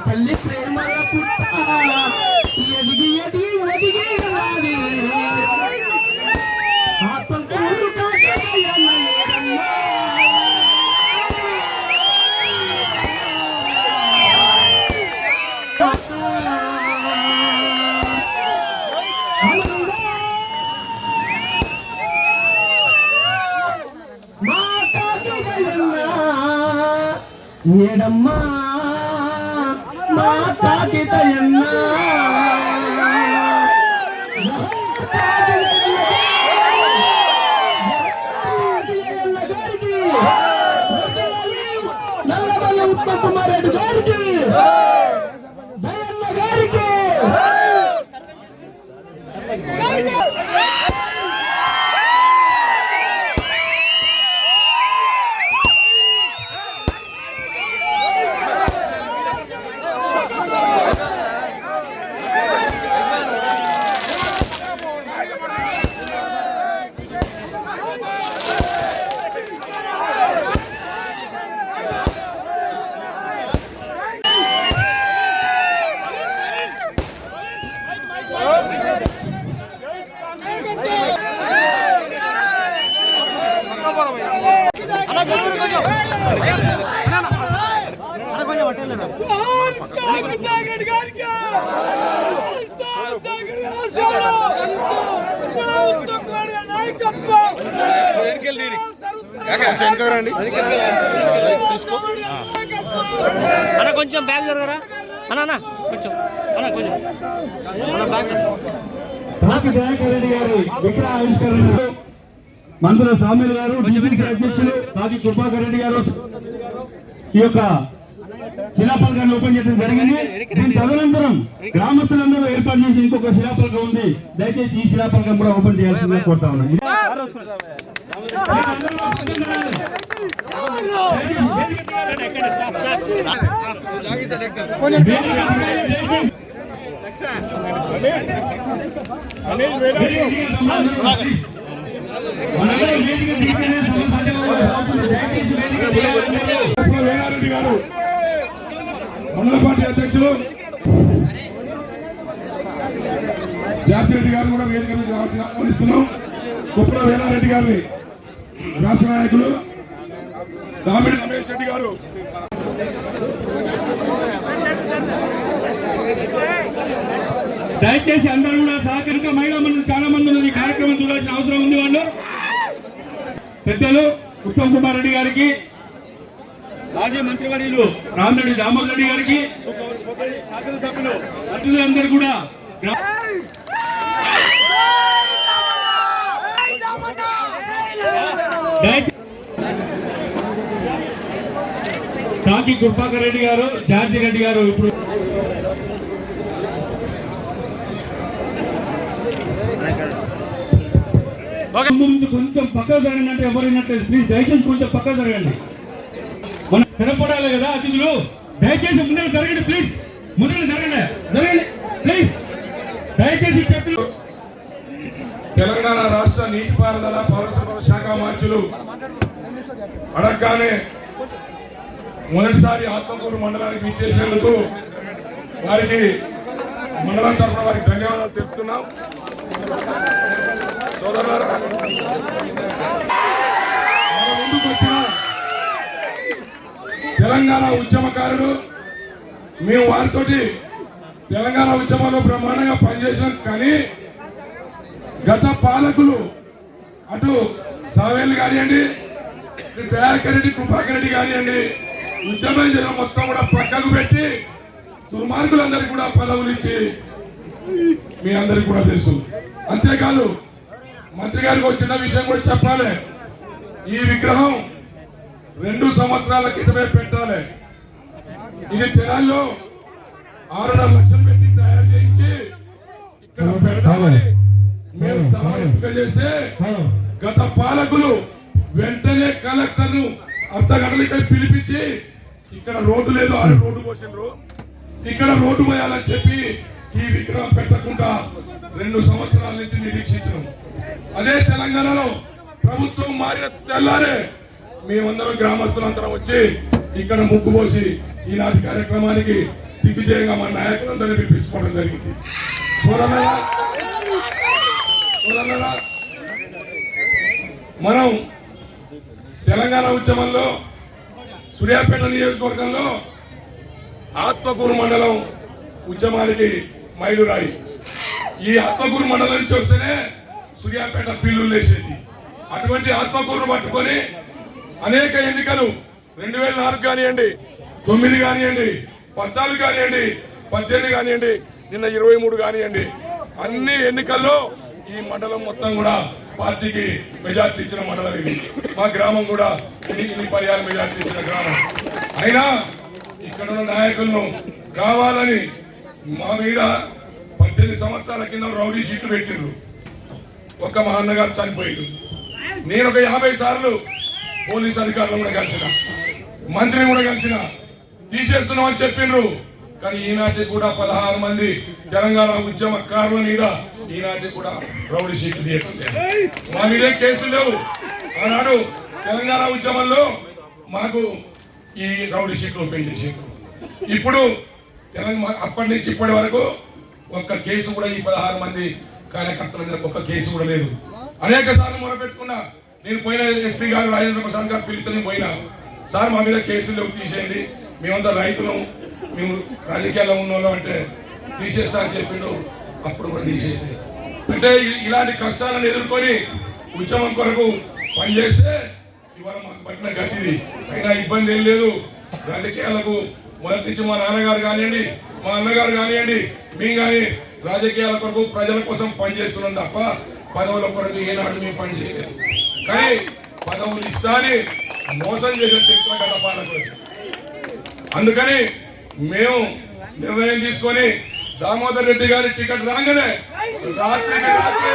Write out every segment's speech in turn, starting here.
పల్లి ప్రేమల పుట్ట ఎదిగి ఎదిగి ఒదిగి రాది ఆత్మకూరు ఏడమ్మా మాతాకితయన్న నల్లమల్ల ఉత్తమ్ కుమార్ రెడ్డి గారికి దయన్న గారికి అన్న కొంచెం బ్యాగ్ జరగరా అన్న కొంచెం అన్న కొంచెం మంత్రుల స్వామిలు గారు అధ్యక్షులు రాజీ కృపాకర్ రెడ్డి గారు ఈ యొక్క శిలాఫలకాన్ని ఓపెన్ చేయడం జరిగింది. దీని తదనంతరం గ్రామస్తులందరూ ఏర్పాటు చేసి ఇంకొక శిలాఫలకం ఉంది. దయచేసి ఈ శిలాఫలకం కూడా ఓపెన్ చేయాల్సిందిగా కోరుతా ఉన్నాం. మండల పార్టీ అధ్యక్షులు జాతిరెడ్డి గారు కూడా వేదిక మీద ఆహ్వానిస్తున్నాం. కుప్పల వేలారెడ్డి గారిని రాష్ట్ర నాయకులు దామిడి రమేష్ రెడ్డి గారు దయచేసి అందరూ కూడా సహకరించ మహిళా మండలి చాలా మంది ఉన్నది కార్యక్రమం చూడాల్సిన అవసరం ఉంది. వాళ్ళు పెద్దలు ఉత్తమ్ కుమార్ రెడ్డి గారికి, మాజీ మంత్రివర్యులు రామిరెడ్డి రామోహన్ రెడ్డి గారికి, శాసనసభ్యులు మంత్రులందరూ కూడా కాకి కృపాకర్ రెడ్డి గారు, జార్జి రెడ్డి గారు ఇప్పుడు ముందు కొంచెం పక్కకు జరగండి అంటే ఎవరైనట్లేదు. ప్లీజ్ దయచేసి కొంచెం పక్కకు జరగండి. మనం స్థిరపడాలి కదా అతిథులు. దయచేసి ముందుకు జరగండి ప్లీజ్. ముందుకు జరగండి ప్లీజ్. దయచేసి చెట్లు. తెలంగాణ రాష్ట్ర నీటిపారుదల పౌరసరఫరాల శాఖ మంత్రులు అడగగానే మొదటిసారి ఆత్మకూరు మండలానికి ఇచ్చేసేందుకు వారికి మండలం తరఫున వారికి ధన్యవాదాలు తెలుపుతున్నాం. సోదరులారా, మన ముందుకు వచ్చిన తెలంగాణ ఉద్యమకారుడు, మేము వారితోటి తెలంగాణ ఉద్యమంలో బ్రహ్మాండంగా పనిచేసినాం. కానీ గత పాలకులు అటు సావేలు కానివ్వండి, దయాకర్ రెడ్డి, కృపాకర్ రెడ్డి కానివ్వండి, ఉద్యమం చేయడం మొత్తం కూడా పక్కకు పెట్టి దుర్మార్గులందరికీ కూడా పదవులు ఇచ్చి మీ అందరికీ కూడా తెలుసు. అంతేకాదు మంత్రి గారికి ఒక చిన్న విషయం కూడా చెప్పాలి. ఈ విగ్రహం 2 సంవత్సరాల క్రితమే పెట్టాలి. ఇది తెనాల్లో 6.5 లక్షలు పెట్టి తయారు చేయించి ఇక్కడ పెడతామని మేము సమావేశంగా చేస్తే గత పాలకులు వెంటనే కలెక్టర్ను అర్ధగంటలు ఇక్కడ పిలిపించి ఇక్కడ రోడ్డు లేదు, ఆరు రోడ్డు పోసిండ్రు, ఇక్కడ రోడ్డు పోయాలని చెప్పి ఈ విగ్రహం పెట్టకుండా 2 సంవత్సరాల నుంచి నిరీక్షించడం. అదే తెలంగాణలో ప్రభుత్వం మారిన తెల్లారే మేమందరం గ్రామస్తులందరం వచ్చి ఇక్కడ ముగ్గు పోసి ఈనాటి కార్యక్రమానికి దిగ్విజయంగా మా నాయకులందరినీ పిలిపించుకోవడం జరిగింది. మనం తెలంగాణ ఉద్యమంలో సూర్యాపేట నియోజకవర్గంలో ఆత్మకూరు మండలం ఉద్యమానికి మైలురాయి. ఈ ఆత్మకూరు మండలం నుంచి వస్తేనే సూర్యాపేట పిల్లులు లేచేది. అటువంటి ఆత్మకూరును పట్టుకొని అనేక ఎన్నికలు 2004 కానివ్వండి, 9 కానివ్వండి, 14 కానివ్వండి, 18 కానివ్వండి, నిన్న 23 కానివ్వండి, అన్ని ఎన్నికల్లో ఈ మండలం మొత్తం కూడా పార్టీకి మెజార్టీ ఇచ్చిన మండలం ఇది. మా గ్రామం కూడా ఇన్ని పర్యాలు మెజార్టీ ఇచ్చిన గ్రామం. అయినా ఇక్కడ ఉన్న నాయకులను కావాలని మా మీద 18 సంవత్సరాల కింద రౌడీ షీట్లు పెట్టిండ్రు. ఒక్క మా అన్నగారు చనిపోయాడు. నేను ఒక 50 సార్లు పోలీస్ అధికారులు కూడా కలిసిన, మంత్రిని కూడా కలిసిన, తీసేస్తున్నామని చెప్పిండ్రు. కానీ ఈనాటి కూడా 16 మంది తెలంగాణ ఉద్యమకారుల మీద ఈనాటి కూడా రౌడీ షీట్లు తీయట్లేదు. మా మీదే కేసులు లేవు. ఆనాడు తెలంగాణ ఉద్యమంలో మాకు ఈ రౌడీ షీట్లు ఓపెన్ చేసి ఇప్పుడు అప్పటి నుంచి ఇప్పటి వరకు ఒక్క కేసు కూడా ఈ 16 మంది కార్యకర్తల మీద ఒక్క కేసు కూడా లేదు. అనేక సార్లు మొరపెట్టుకున్నా. నేను పోయిన ఎస్పీ గారు రాజేంద్ర ప్రసాద్ గారు పిలిస్తే నేను పోయినా, సార్ మా మీద కేసులు లేవు, తీసేయండి, మేమంతా రైతులం, మేము రాజకీయాల్లో ఉన్నోళ్ళం అంటే తీసేస్తా అని చెప్పిండు. అప్పుడు కూడా తీసేయండి అంటే ఇలాంటి కష్టాలను ఎదుర్కొని ఉద్యమం కొరకు పనిచేస్తే ఇవాళ మాకు పట్టిన గతిది. అయినా ఇబ్బంది ఏం లేదు. రాజకీయాలకు మొదటి నుంచి మా నాన్నగారు కానివ్వండి, మా అన్నగారు కానివ్వండి, మేము కానీ రాజకీయాల కొరకు ప్రజల కోసం పనిచేస్తున్నాం తప్ప పదవుల కొరకు ఏనాడు మేము పని చేయలేదు. కానీ పదవులు ఇస్తాని మోసం చేసే చరిత్ర గత పాలకులు. అందుకని మేము నిర్ణయం తీసుకొని దామోదర్ రెడ్డి గారి టికెట్ రాగానే రాత్రికి రాత్రి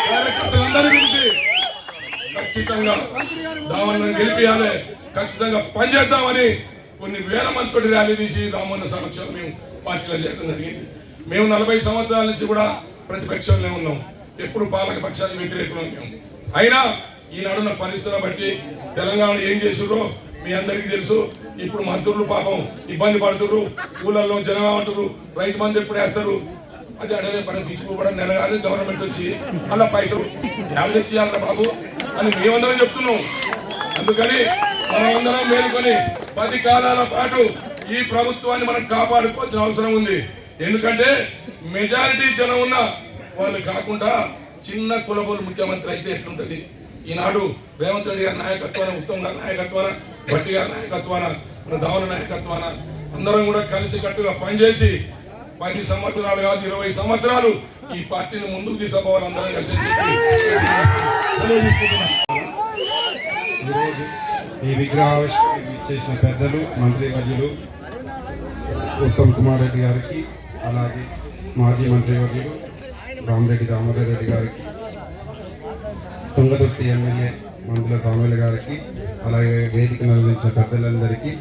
కార్యకర్తలందరూ పిలిచి ఖచ్చితంగా దామోదర్ గెలిపియాలి, ఖచ్చితంగా పనిచేద్దామని కొన్ని వేల మందితో ర్యాలీ తీసి దామోదర్ సమక్షంలో మేము పార్టీలో చేయడం జరిగింది. మేము 40 సంవత్సరాల నుంచి కూడా ప్రతిపక్షంలో ఉన్నాం. ఎప్పుడు పాలక పక్షానికి వ్యతిరేకంగా ఉన్నాం. అయినా ఈనాడున్న పరిస్థితులను బట్టి తెలంగాణ ఏం చేసారో మీ అందరికీ తెలుసు. ఇప్పుడు మంత్రులు పాపం ఇబ్బంది పడుతున్నారు. ఊళ్ళల్లో జనం అంటారు రైతు బంధు ఎప్పుడు వేస్తారు, అది అడగే పని పిచ్చుకోవడం నెలగాలి గవర్నమెంట్ వచ్చి అలా పైసలు యాభై తెచ్చేయాలరా బాబు అని మేమందరం చెప్తున్నాం. అందుకని మనమందరం మేలుకొని 10 కాలాల పాటు ఈ ప్రభుత్వాన్ని మనం కాపాడుకోవాల్సిన అవసరం ఉంది. ఎందుకంటే మెజారిటీ జనం ఉన్న వాళ్ళు కాకుండా చిన్న కులబోలు ముఖ్యమంత్రి అయితే ఎట్లుంటది. ఈనాడు రేవంత్ రెడ్డి గారి నాయకత్వాన, ఉత్తమ్ గారి నాయకత్వాన, భట్టి గారి నాయకత్వాన, మన దావుల నాయకత్వాన అందరం కూడా కలిసి కట్టుగా పనిచేసి 10 సంవత్సరాలు కాదు 20 సంవత్సరాలు ఈ పార్టీని ముందుకు తీసుకుపోవాలి. అందరం కలిసి ఈ విగ్రహావిష్కరణ చేసిన పెద్దలు మంత్రి వర్యులు ఉత్తమ్ కుమార్ రెడ్డి గారికి, అలాగే మాజీ మంత్రి వర్యులు రామరెడ్డి దామోదర్ రెడ్డి గారికి, తుంగతుర్తి ఎమ్మెల్యే మందుల సామేలు గారికి, అలాగే వేదిక నిర్వహించిన పెద్దలందరికీ,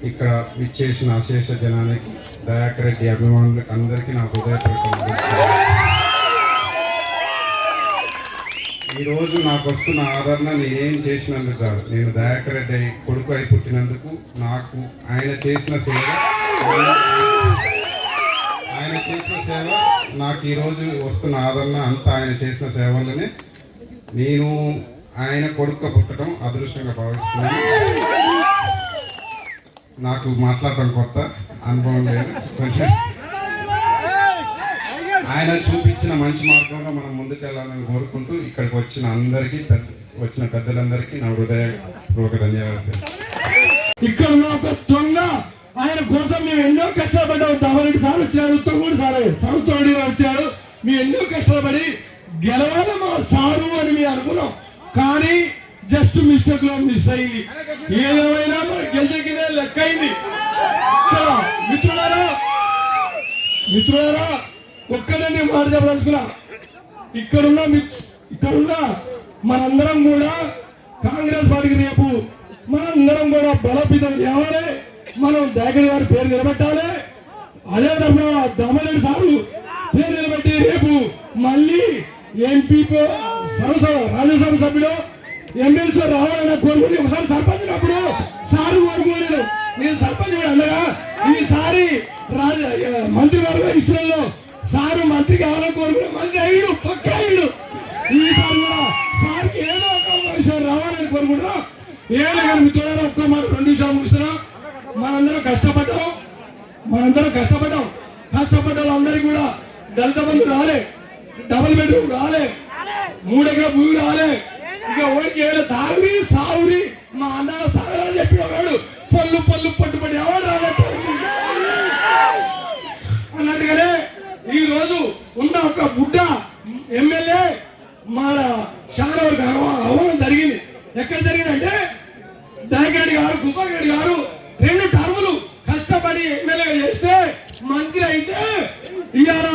ఇక్కడ విచ్చేసిన అశేష జనానికి, దయాకర్ రెడ్డి అభిమానులకు అందరికీ నా హృదయపూర్వక ఈరోజు నాకు వస్తున్న ఆదరణ నేనేం చేసినందుకు కాదు, నేను దయాకర్ రెడ్డి కొడుకు అయి పుట్టినందుకు, నాకు ఆయన చేసిన సేవ ఆయన చేసిన సేవ నాకు ఈరోజు వస్తున్న ఆదరణ అంతా ఆయన చేసిన సేవలనే. నేను ఆయన కొడుకు పుట్టడం అదృష్టంగా భావిస్తున్నాను. నాకు మాట్లాడటం కొత్త అనుభవం లేదు కొంచెం. ఆయన చూపించిన మంచి మార్గంలో మనం ముందుకెళ్ళాలని కోరుకుంటూ ఇక్కడికి వచ్చిన అందరికీ వచ్చిన పెద్దలందరికీ నా హృదయపూర్వక ధన్యవాదాలు. ఇక్కడ ఉన్న ఒక దొంగ ఆయన కోసం మేము ఎన్నో కష్టపడ్డాం. తమరెడ్డి సార్ వచ్చారు, తొమ్మిది సార్ సరుతోడి వచ్చారు. మేము ఎన్నో కష్టపడి గెలవాలి మా సారు అని మేము అనుకున్నాం. కానీ జస్ట్ మిస్టేక్ లో మిస్ అయింది. ఏదేమైనా మనకి గెలిచేకిదే లెక్క అయింది. మిత్రులారా ఒక్కడే నేను మాట చెప్పదలుచుకున్నా. ఇక్కడున్న మనందరం కూడా కాంగ్రెస్ పార్టీకి రేపు మనందరం కూడా బలోపేతం చేయాలి. మనం దయాకర్ గారి పేరు నిలబెట్టాలి. అదే తరఫున దామరెడ్డి సారు పేరు నిలబెట్టి రేపు మళ్ళీ ఎంపీ రాజ్యసభ సభ్యులు ఎమ్మెల్సీ రావాలని కోరుకుని ఒకసారి సర్పంచ్ అప్పుడు సారు కోరుకోలేదు. నేను సర్పంచ్ కూడా అందగా ఈసారి మంత్రివర్గ విషయంలో సారు మంత్రి కావాలని కోరుకునే మంత్రి అయ్యుడు పక్క అయ్యుడు. ఈసారి కూడా సార్కి ఏదో ఒక విషయం రావాలని కోరుకుంటున్నా. ఏదో కానీ మిత్రులారా ఒక్క మాట 2 నిమిషాలు ముగిస్తున్నా. మనందరం కష్టపడ్డాం. కష్టపడ్డ వాళ్ళందరికీ కూడా దళిత బంధు రాలే, డబుల్ బెడ్రూమ్ రాలే, 3 ఎకరాల భూమి రాలే. ఇక ఓడికి ఏదో తాగురి సాగురి మా అన్న సాగని చెప్పి వాడు పళ్ళు పట్టుబడి ఎవరు రానట్టు అన్నట్టుగానే ఈ రోజు ఉన్న ఒక బుడ్డ ఎమ్మెల్యే మన చాలా వరకు అవమానం జరిగింది. ఎక్కడ జరిగిందంటే దయాకర్ గారు, కుప్పరెడ్డి గారు 2 టర్ములు కష్టపడి ఎమ్మెల్యేగా చేస్తే మంత్రి అయితే ఇవాళ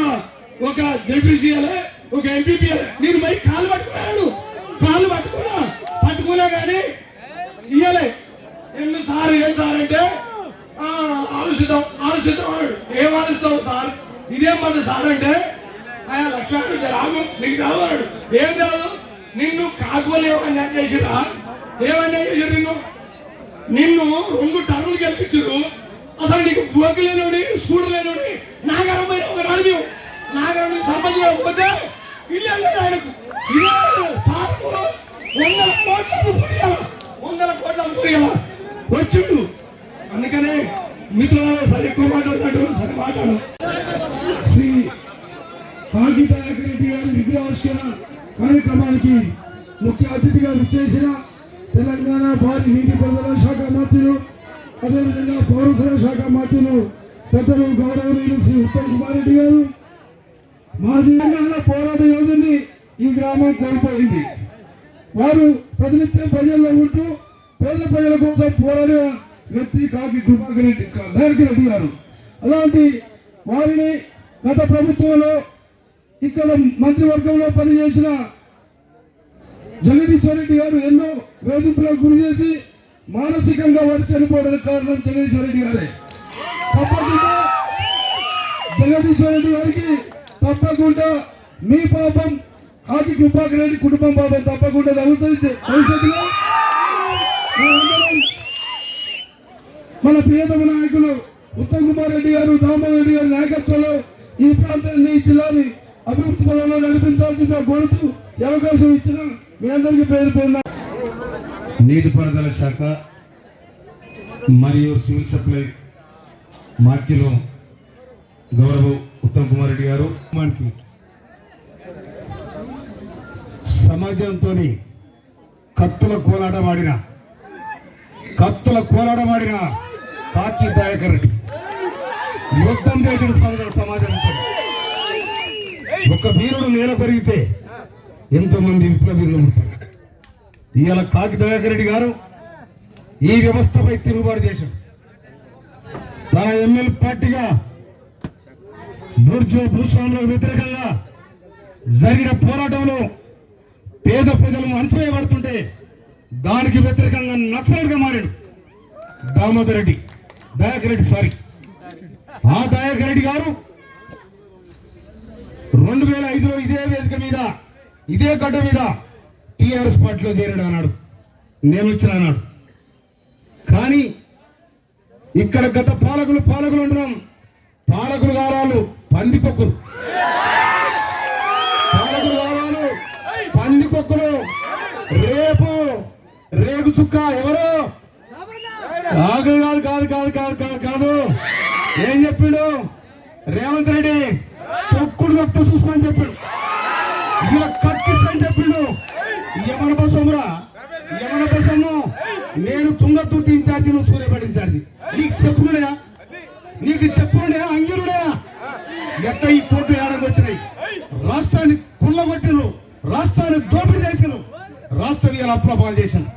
ఒక జడ్పీసీఎల్ ఒక ఎంపీపీ నేను మరి కాలు పట్టుకున్నా కానీ ఇయ్యలే. ఎందుకు సార్ ఏం సార్ అంటే ఆలోచిద్దాం అన్నాడు. ఏం ఆలోచిస్తాం సార్, ఇదేం మాట సార్ అంటే ఆయన లక్ష్మణ్ రాము నీకు తెలవాడు. ఏం తెలవదు, నిన్ను కాకులు ఏమన్నా చేసిరా, ఏమన్నా చేసారు నిన్ను 2 టర్ములు గెలిపించారు. అసలు నీకు బోకి లేనుడి స్కూటర్ లేనుడి నాగరమైన ఒక రాడు నాగరం సర్పంచ్ పోతే ఇల్లు వెళ్ళదు ఆయనకు. ఇదే సార్కు 100 కోట్ల వచ్చిండు. అందుకనే మిత్రుల సరే ఎక్కువ మాట్లాడుతాడు, సరే మాట్లాడు. శ్రీ కాకి దయాకర్ రెడ్డి గారి విగ్రహావిష్కరణ కార్యక్రమానికి ముఖ్య అతిథిగా విచ్చేసిన తెలంగాణ భారీ నీటిపారుదల శాఖ మంత్రులు, అదేవిధంగా పౌరసరఫరా శాఖ మంత్రులు పెద్దలు గౌరవనీయులు శ్రీ ఉత్తమ్ కుమార్ రెడ్డి గారు. మాజీ తెలంగాణ పోరాట యోధుని ఈ గ్రామం కోల్పోయింది. వారు ప్రతినిత్యం ప్రజల్లో ఉంటూ పేద ప్రజల కోసం పోరాడిన వ్యక్తి కాకి దయాకర్ రెడ్డి గారు. అలాంటి వారిని గత ప్రభుత్వంలో ఇక్కడ మంత్రివర్గంలో పనిచేసిన జగదీశ్వర్ రెడ్డి గారు ఎన్నో వేధింపులకు గురి చేసి మానసికంగా వారు చనిపోవడానికి కారణం జగదీశ్వర్ రెడ్డి గారే. తప్పకుండా జగదీశ్వర్ రెడ్డి గారికి తప్పకుండా మీ పాపం కాకి కృపాకర్ రెడ్డి కుటుంబం పాపం తప్పకుండా తగ్గుతుంది. భవిష్యత్తులో మన ప్రియతమ నాయకులు ఉత్తమ్ కుమార్ రెడ్డి గారు, దామోదర్ రెడ్డి గారి నాయకత్వంలో ఈ ప్రాంతాన్ని ఈ జిల్లాని అభివృద్ధి పదంలో నడిపించాల్సిన కోరుతూ అవకాశం ఇచ్చిన మీ అందరికీ పేరు పేరున నీటిపారుదల శాఖ మరియు సివిల్ సప్లై మాధ్యులు గౌరవ ఉత్తమ్ కుమార్ రెడ్డి గారు మనకి సమాజంతో కత్తుల కోలాటమాడిన కాకి దయాకర్ రెడ్డి యుద్ధం చేసిన సమాజంతో ఒక వీరుడు నేల పెరిగితే ఎంతో మంది విప్లవీరులు ఉంటారు. ఇవాళ కాకి దయాకర్ రెడ్డి గారు ఈ వ్యవస్థపై తిరుగుబాటు చేశారు. తన ఎమ్మెల్యే పార్టీగా భూస్వాములకు వ్యతిరేకంగా జరిగిన పోరాటంలో పేద ప్రజలను అణచివేయబడుతుంటే దానికి వ్యతిరేకంగా నక్సలైట్గా మారాడు దయాకర్ రెడ్డి. ఆ దయాకర్ రెడ్డి గారు 2005లో ఇదే వేదిక మీద ఇదే గడ్డ మీద టీఆర్ఎస్ పార్టీలో చేరాడు అన్నాడు, నేను వచ్చిన అన్నాడు. కానీ ఇక్కడ గత పాలకులు ఉంటున్నాం. పాలకులు కావాలి పందికొక్కులు, పాలకులు కావాలి పందికొక్కులు. రేపు రేగు చుక్క ఎవరు? కాదు కాదు కాదు కాదు కాదు కాదు కాదు. ఏం చెప్పిండు రేవంత్ రెడ్డి? తొక్కుడు తొక్కు చూసుకోని చెప్పిండు, ఇలా కట్టించని చెప్పిండు. యమన బసమురా, యమన బసము. నేను తుంగతుర్తి ఇన్ఛార్జి, నువ్వు సూర్యాపేట ఇన్ఛార్జి. నీకు చెప్పులున్నాయా? నీకు చెప్పులున్నాయా? అంగీలున్నాయా? ఎట్ట ఈ కోర్టు ఏడాది వచ్చినాయి? రాష్ట్రాన్ని కుళ్ళగొట్టిను, రాష్ట్రాన్ని దోపిడీ చేసిను, రాష్ట్రం ఇలా అప్రపాలు చేశాను.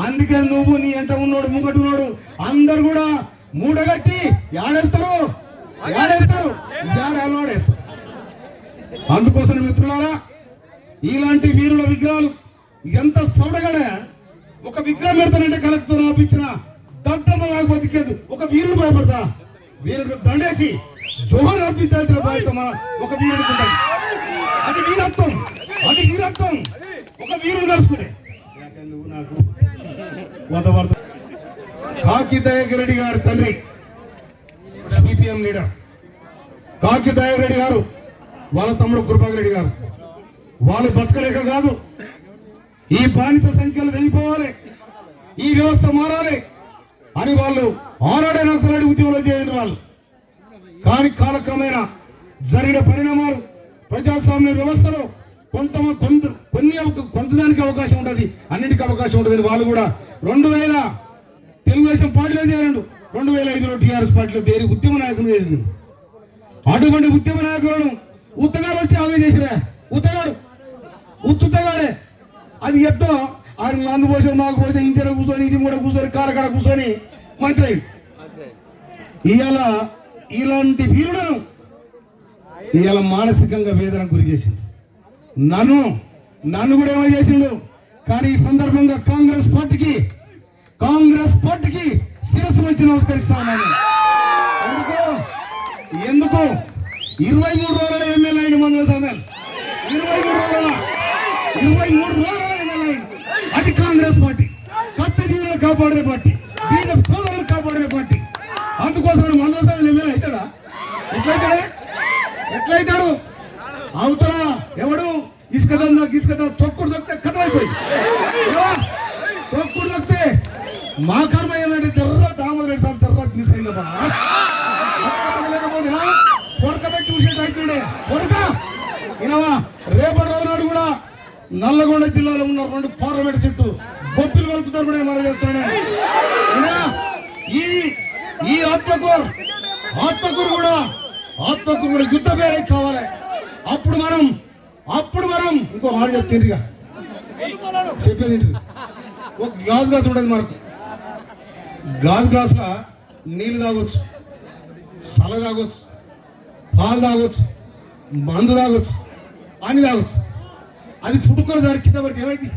అందుకే నువ్వు నీ ఎంట ఉన్నోడు ముంగట ఉన్నాడు అందరు కూడా మూడగట్టి ఏడేస్తారు, ఏడేస్తారు, ఏడేస్తారు. అందుకోసం మిత్రులారా, ఇలాంటి వీరుల విగ్రహాలు ఎంత సౌడగానే ఒక విగ్రహం పెడతానంటే కలెక్టర్ ఆపించిన దద్దమ్మ బతికేది. ఒక వీరుడు భయపడతా, వీరుడు దండేసి జోహర్ అర్పించాల్సిన బాధ్యత ఒక వీరుడు ఉంటుంది. అది వీరత్వం, అది వీరత్వం. ఒక వీరుడు కలుసుకునే నువ్వు నాకు వదవరద. కాకి దయాకర్ రెడ్డి గారి తండ్రి సిపిఎం లీడర్ కాకి దయాకర్ రెడ్డి గారు, వాళ్ళ తమ్ముడు కృపాకర్ రెడ్డి గారు, వాళ్ళు బతకలేక కాదు, ఈ బానిస సంఖ్యలు వెళ్ళిపోవాలి, ఈ వ్యవస్థ మారాలి అని వాళ్ళు ఆనాడే నక్సలైట్ ఉద్యమంలో చేయండి వాళ్ళు. కానీ కాలక్రమేణా జరిగిన పరిణామాలు ప్రజాస్వామ్య వ్యవస్థలో కొంతదానికి అవకాశం ఉంటుంది, అన్నింటికి అవకాశం ఉంటుంది. వాళ్ళు కూడా 2000 తెలుగుదేశం పార్టీలో చేరండు, 2005లో టీఆర్ఎస్ పార్టీలో చేరి ఉద్యమ నాయకులు చేసింది. అటువంటి ఉద్యమ నాయకులను ఉత్తగాడు వచ్చి ఆగే చేసిరా. ఉత్తుతగాడే అది ఎట్టో ఆయన అందుకోసం మాకు కోసం ఇంటి కూర్చొని ఇంటి కూడా కూర్చొని కాలకాడ కూర్చొని మంత్రి అయ్యి. ఇవాళ ఇలాంటి వీరులను ఇవాళ మానసికంగా వేదన గురి చేసింది. నన్ను కూడా ఏమో చేసిండు. కానీ ఈ సందర్భంగా కాంగ్రెస్ పార్టీకి శిరస్సు వచ్చి నమస్కరిస్తాను. ఎందుకు 23 రోజుల ఎమ్మెల్యే అయిన మందుల సమయం 23 రోజుల ఎమ్మెల్యే. అది కాంగ్రెస్ పార్టీ, కష్టజీవులను కాపాడే పార్టీ, బీజేపీ సోదరులను కాపాడే పార్టీ. అందుకోసం మందుల సమయం ఎమ్మెల్యే అవుతాడా? ఎట్లయితాడు? అవుతాడా? ఎవడు ఇసుక తొక్కుడు దొక్కితే కథమైపోయింది. తొక్కుడు దొక్కితే మా కర్మ ఏంటంటే దామోదరెడ్డి సార్ తర్వాత మిస్ అయిందా? లేకపోతే పొరకబెట్టి చూసేట్టు అవుతుండే పొరక. ఇనవా రేపటి రోజు నాడు కూడా నల్లగొండ జిల్లాలో ఉన్న 2 పార్లమెంట్ సీట్లు బొప్పిలు కలుపుతారు కూడా మనం చేస్తున్నాడు. ఈ ఆత్మకూరు కూడా యుద్ధ పేరే కావాలి. అప్పుడు మనం ఇంకో మాట చెప్తుండ్రిగా చెప్పేది ఒక గ్లాస్ ఉంటుంది మనకు. గ్లాస్లా నీళ్ళు తాగొచ్చు, సల తాగొచ్చు, పాలు తాగొచ్చు, మందు తాగొచ్చు, అన్ని తాగొచ్చు. అది పుట్టుకొని దాని కింద పడితే ఏమైంది?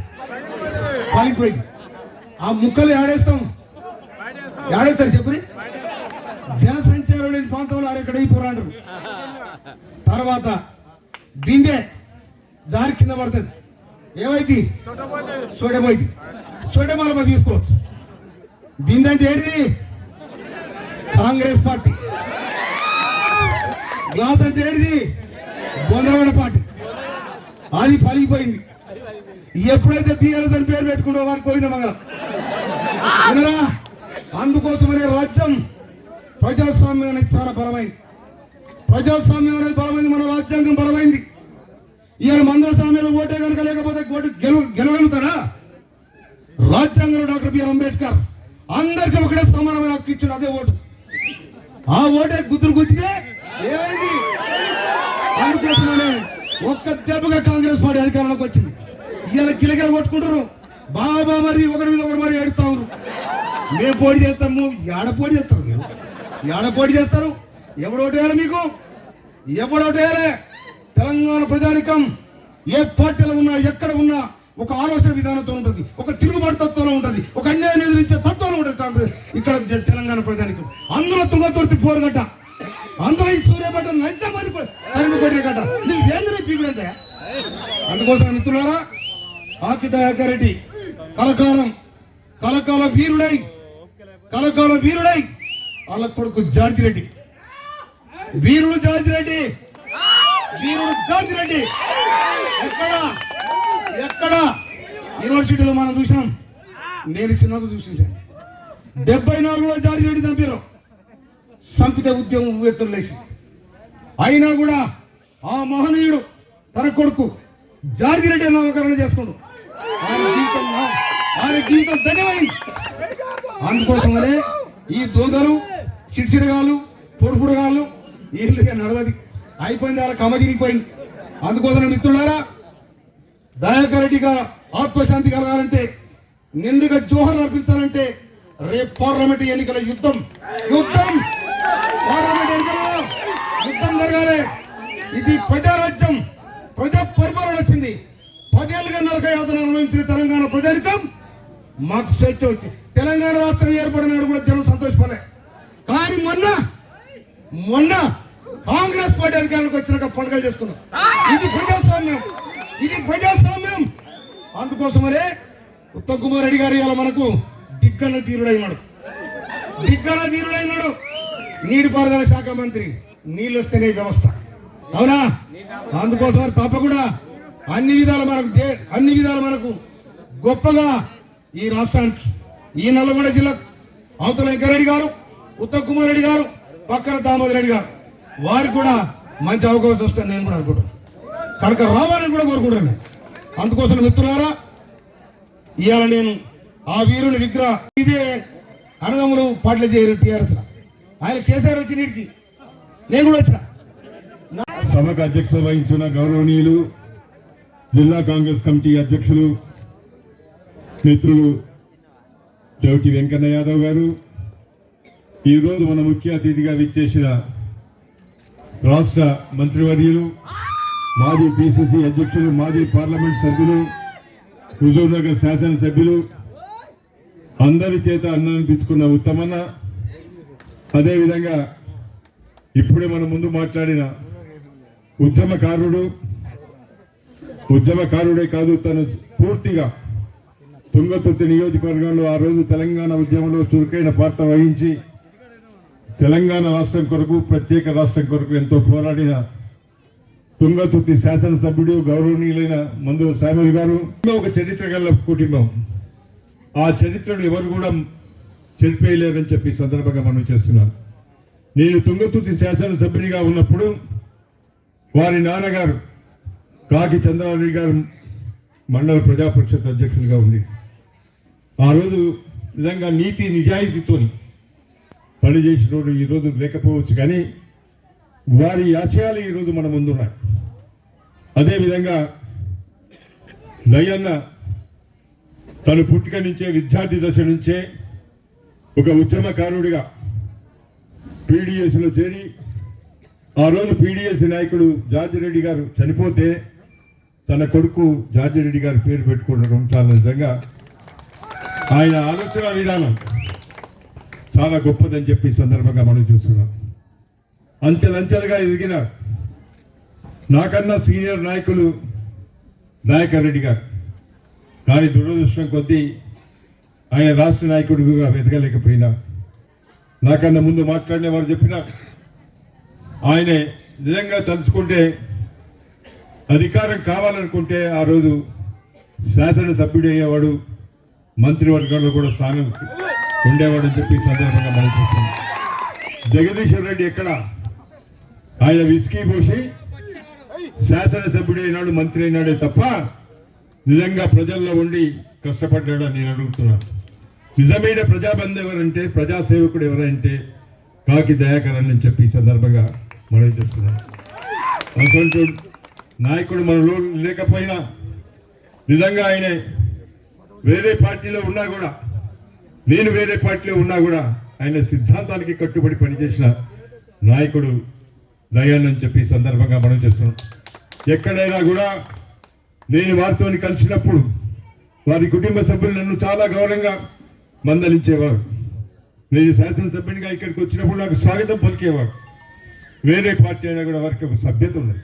పలికిపోయింది. ఆ ముక్కలు ఏడేస్తారు చెప్పురి. జనసంచారం లేని ప్రాంతంలో అక్కడ అయిపోరాడు. తర్వాత బిందె జారి కింద పడుతుంది, ఏమైంది? సోడపోయింది. సోడమాల తీసుకోవచ్చు. బిందె అంటే ఏంటిది? కాంగ్రెస్ పార్టీ. గ్లాస్ అంటే ఏంటిది? బొందగడ పార్టీ. అది పలిగిపోయింది. ఎప్పుడైతే బీఆర్ఎస్ అని పేరు పెట్టుకుంటో వారికి పోయిన మగరం. అందుకోసమనే రాజ్యం ప్రజాస్వామ్యం అనేది చాలా బలమైంది. ప్రజాస్వామ్యం అనేది బలమైంది, మన రాజ్యాంగం బలమైంది. ఈయన మందుల స్వామ్యంలో ఓటే కనుక లేకపోతే గెలవగలుగుతాడా? రాజ్యాంగంలో డాక్టర్ బిఆర్ అంబేద్కర్ అందరికీ ఒకటే సమానమైన హక్కు ఇచ్చాడు, అదే ఓటు. ఆ ఓటే గుర్తులు గుర్తితే ఏమైంది? అందుకోసమనే ఒక్క దెబ్బగా కాంగ్రెస్ పార్టీ అధికారంలోకి వచ్చింది. ఇవాళ కిలకిల కొట్టుకుంటారు, బాబా మరి ఒకరి మీద ఒకరు మరి ఏడుస్తా ఉన్నారు. మేము పోటీ చేస్తాము. ఏడ పోటీ చేస్తారు? మీరు ఏడ పోటీ చేస్తారు? ఎవడోటేయాలి మీకు? ఎవడోటేయాలి? తెలంగాణ ప్రజానికం ఏ పార్టీలో ఉన్నా ఎక్కడ ఉన్నా ఒక ఆలోచన విధానంతో ఉంటుంది, ఒక తిరుగుబాటు తత్వంలో ఉంటుంది, ఒక అన్యాయం ఎదిరించే తత్వంలో ఉంటుంది కాంగ్రెస్ ఇక్కడ తెలంగాణ ప్రజానికం. అందులో తుంగతుర్తి పోరుగడ్డ, అందులో ఈ సూర్యపేట నచ్చమని కొట్టే గడ్డ. నీకు ఏంద్రీ పీకుడంటే? అందుకోసం మిత్రులారా, కాకి దయాకర్ రెడ్డి కలకాల వీరుడై వాళ్ళ కొడుకు జార్జి రెడ్డి, వీరుడు జార్జి రెడ్డి, వీరుడు జార్జి రెడ్డి. ఎక్కడ యూనివర్సిటీలో మనం చూసినాం, నేను సినిమాకు చూసించాను. 74లో జార్జి రెడ్డి చంపారు, సంపిత ఉద్యమం ఎత్తులు లేచి. అయినా కూడా ఆ మహనీయుడు తన కొడుకు జార్జి రెడ్డి నామకరణ చేసుకున్నాడు. ఆయన జీవితం ధన్యమైంది. అందుకోసమనే ఈ దొంగలు, చిడిచిడగాళ్ళు, పొడుపుడుగాళ్ళు వీళ్ళుగా నడవది అయిపోయింది, వాళ్ళ కమదిరిగిపోయింది. అందుకోసం మిత్రులారా, దయాకర్ రెడ్డి గారు ఆత్మశాంతి కలగాలంటే, నిండుగా జోహర్ అర్పించాలంటే రేపు పార్లమెంట్ ఎన్నికల యుద్ధం పార్లమెంట్ ఎన్నికలలో యుద్ధం జరగాలి. ఇది ప్రజారాజ్యం, ప్రజా పరిపాలన వచ్చింది. 10 ఏళ్ళుగా నరక యాతన అనుభవించిన తెలంగాణ ప్రజానికం మాకు స్వేచ్ఛ వచ్చి తెలంగాణ రాష్ట్రం ఏర్పడినాడు కూడా జనం సంతోషపడలే. కానీ మొన్న కాంగ్రెస్ పార్టీ అధికారంలోకి వచ్చినాక పండుగలు చేసుకున్నాం. ఇది ప్రజాస్వామ్యం. అందుకోసమనే ఉత్తమ్ కుమార్ రెడ్డి గారు ఇలా మనకు దిగ్గన తీరుడైనాడు. నీటిపారుదల శాఖ మంత్రి, నీళ్ళు వస్తేనే వ్యవస్థ, అవునా? అందుకోసం తప్పకుండా అన్ని విధాలు మనకు గొప్పగా ఈ రాష్ట్రానికి, ఈ నల్లగొండ జిల్లా అవతల వెంకరెడ్డి గారు, ఉత్తమ్ కుమార్ రెడ్డి గారు, పక్కన దామోదర్ రెడ్డి గారు, వారికి కూడా మంచి అవకాశం వస్తుంది నేను కూడా అనుకుంటాను. కనుక రావాలని కూడా కోరుకుంటున్నాను. అందుకోసం మిత్రులారా, ఇవాళ నేను ఆ వీరుని విగ్రహ ఇదే అన్నదమ్ములు పాటలు చేయరు టీఆర్ఎస్. ఆయన కేసీఆర్ వచ్చి నీటికి నేను కూడా వచ్చిన. సభకు అధ్యక్షత వహించిన గౌరవనీయులు జిల్లా కాంగ్రెస్ కమిటీ అధ్యక్షులు మిత్రులు చౌటి వెంకన్న యాదవ్ గారు, ఈరోజు మన ముఖ్య అతిథిగా విచ్చేసిన రాష్ట్ర మంత్రివర్యులు, మాజీ పిసిసి అధ్యక్షులు, మాజీ పార్లమెంట్ సభ్యులు, హుజూర్నగర్ శాసనసభ్యులు, అందరి చేత అన్ననిపించుకున్న ఉత్తమన్న, అదేవిధంగా ఇప్పుడే మన ముందు మాట్లాడిన ఉద్యమకారుడే కాదు, తను పూర్తిగా తుంగతుర్తి నియోజకవర్గంలో ఆ రోజు తెలంగాణ ఉద్యమంలో చురుకైన పాత్ర వహించి తెలంగాణ రాష్ట్రం కొరకు, ప్రత్యేక రాష్ట్రం కొరకు ఎంతో పోరాడిన తుంగతుర్తి శాసనసభ్యుడు గౌరవనీయులైన మందుల సాములు గారు. ఒక చరిత్ర గల కుటుంబం, ఆ చరిత్రను ఎవరు కూడా చెరిపేయలేరని చెప్పి సందర్భంగా మనం చేస్తున్నాం. నేను తుంగతుర్తి శాసనసభ్యునిగా ఉన్నప్పుడు వారి నాన్నగారు కాకి చంద్రారెడ్డి గారు మండల ప్రజా పరిషత్ అధ్యక్షులుగా ఉంది. ఆ రోజు నిజంగా నీతి నిజాయితీతో పనిచేసినోడు ఈరోజు లేకపోవచ్చు, కానీ వారి ఆశయాలు ఈరోజు మన ముందున్నాయి. అదేవిధంగా దయ్యన్న తను పుట్టుక నుంచే, విద్యార్థి దశ నుంచే ఒక ఉద్యమకారుడిగా పీడిఎస్లో చేరి, ఆ రోజు పీడిఎస్ నాయకుడు జార్జి రెడ్డి గారు చనిపోతే తన కొడుకు జార్జి రెడ్డి గారి పేరు పెట్టుకోవడం చాలా నిజంగా ఆయన ఆలోచన విధానం చాలా గొప్పదని చెప్పి సందర్భంగా మనం చూస్తున్నాం. అంచెలంచెలుగా ఎదిగిన నాకన్నా సీనియర్ నాయకులు దయాకర్ రెడ్డి గారు, కానీ దురదృష్టం కొద్దీ ఆయన రాష్ట్ర నాయకుడిగా ఎదగలేకపోయినా, నాకన్నా ముందు మాట్లాడిన వారు చెప్పిన ఆయనే నిజంగా తలుచుకుంటే అధికారం కావాలనుకుంటే ఆ రోజు శాసనసభ్యుడు అయ్యేవాడు, మంత్రివర్గంలో కూడా స్థానం ఉండేవాడు అని చెప్పి సందర్భంగా మనం చూస్తున్నాం. జగదీశ్వర్ రెడ్డి ఎక్కడ, ఆయన విస్కీ పోసి శాసనసభ్యుడు అయినాడు, మంత్రి అయినాడే తప్ప నిజంగా ప్రజల్లో ఉండి కష్టపడ్డాడని నేను అడుగుతున్నాను. నిజమైన ప్రజాబంధు ఎవరంటే, ప్రజాసేవకుడు ఎవరంటే కాకి దయాకర్ అని చెప్పి సందర్భంగా మనం చేస్తున్నాం. అటువంటి నాయకుడు మనలో లేకపోయినా, నిజంగా ఆయన వేరే పార్టీలో ఉన్నా కూడా, నేను వేరే పార్టీలో ఉన్నా కూడా ఆయన సిద్ధాంతానికి కట్టుబడి పనిచేసిన నాయకుడు దయాన్ అని చెప్పి సందర్భంగా మనం చేస్తున్నాం. ఎక్కడైనా కూడా నేను వారితో కలిసినప్పుడు వారి కుటుంబ సభ్యులు నన్ను చాలా గౌరవంగా మందలించేవారు. నేను శాసనసభ్యునిగా ఇక్కడికి వచ్చినప్పుడు నాకు స్వాగతం పలికేవారు. వేరే పార్టీ అయినా కూడా వారికి ఒక సభ్యత ఉన్నది,